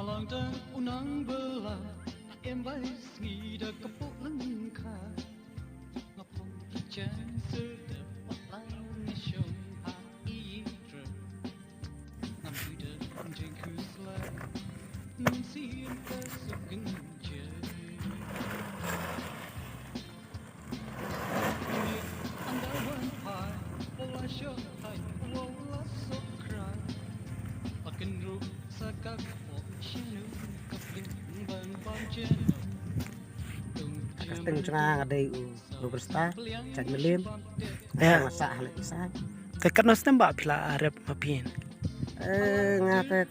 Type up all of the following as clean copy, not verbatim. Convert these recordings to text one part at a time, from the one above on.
Alangdang unang bela em bay ngi da kapuk lengka ngapong ijan sedep walang nishong ha idra ngam ida jeng kusla sim ka sugeng je anda wan pai wala sho hai wala so cry akan ru sakak shinu kapling ban ban jen Kasteng cengang ada bebersta cak melim Ya. masak hal isa Tekat nastem mbak pila arep mapin. ngate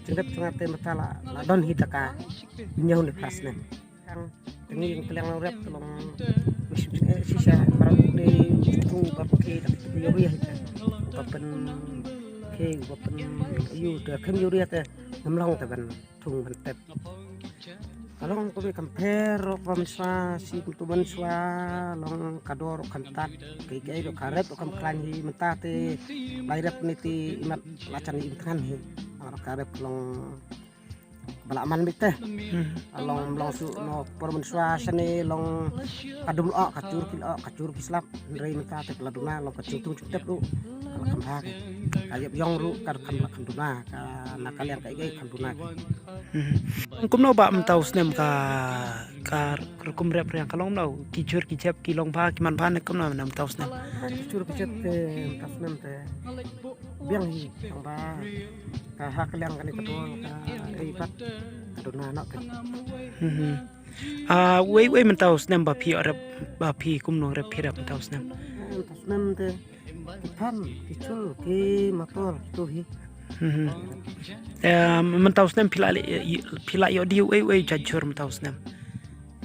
cendet ngate matala ladon hitaka nyau ni pasne kang tengi yang kalian rep tolong sisa barang de tung barke dak yuri hita papen ke papen yu de kem yuri hita namlang taban tung bantep kalau ko be compare pamswa si kutuban swa long kador kantat kai do karet kam klanhi mentate lairap niti imat lacan imtan hi karet long balaman biteh long su no pamswa sene long kadum kacur kislap ndrei mentate peladuna long kacur tung cutep lu kam ha kayep yong ru kar kam duna ka nakalian kai duna Kum no ba mtau snem ka kum rep yang kalong no kicur kicap kilong pa kiman pa ne kum no nam tau snem. Cur kecet tas nem te biang hi ang ba ka hak liang kan ikatol ka ipat kaduna nak te Wei mtau snem ba pi arep ba pi kum no rep hirap mtau snem. tas nem te kipan kicul ki motor tu hi Mtau snem pila yo di wei jajur mtau snem.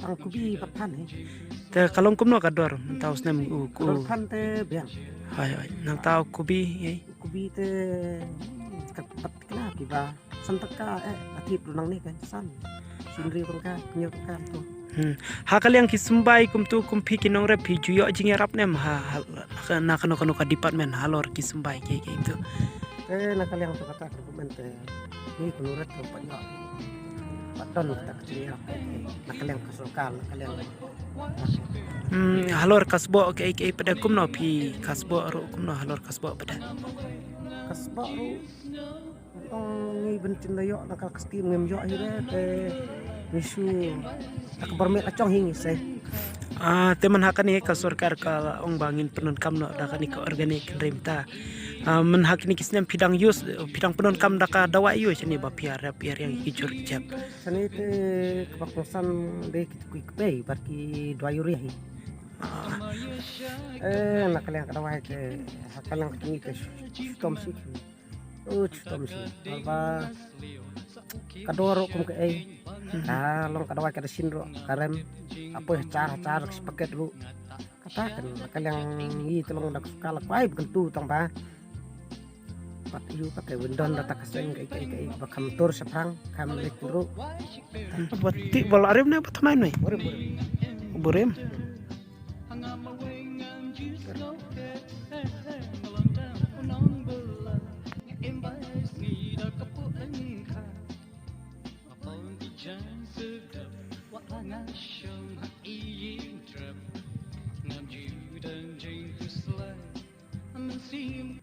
ang kubi patan hi Te kalong kum no kador mtau snem ku. pan te biang Hai nang tau kubi ye. kubi te kat kena ki ba santaka atip lunang ni kan san sindri pangka nyu ka tu Ha kaliang kisumbai kum tu kum pi kinong rep pi juyo jing rap nem ha na kano ka department halor kisumbai ke itu. nakaliang tu kata argumen te ni kunurat ko pa yo paton kata kecil nakaliang kasukal nakaliang Halor kasbo ke pada kum no pi kasbo ro kum no halor kasbo pada. kasba ru tong ni bentin layo nakal kastim ngem yo hire te misu tak bermet acong hingi se Teman hakan ni ka sorkar ka ong bangin penun kam no da ni ka organik remta. Men hak ni kisnem pidang yus pidang penun kam da ka dawa yu sini ba piar yang kicur kicap. sani te kebakusan de kitui kpe barki dua yuri hi nakaliang kadawai te hakalang tingi te tom sik tom sik ba kadoro kum ke long kadawai kada sinro karem apa cara sepaket lu katakan nakaliang i tolong dak skala kwai bentu tong ba pat yu pakai wendon data kaseng kai bakam tur seprang kam lekru Bati bol arem ne patmain noi. Burem. Ngam ju dan jeng kusla men sim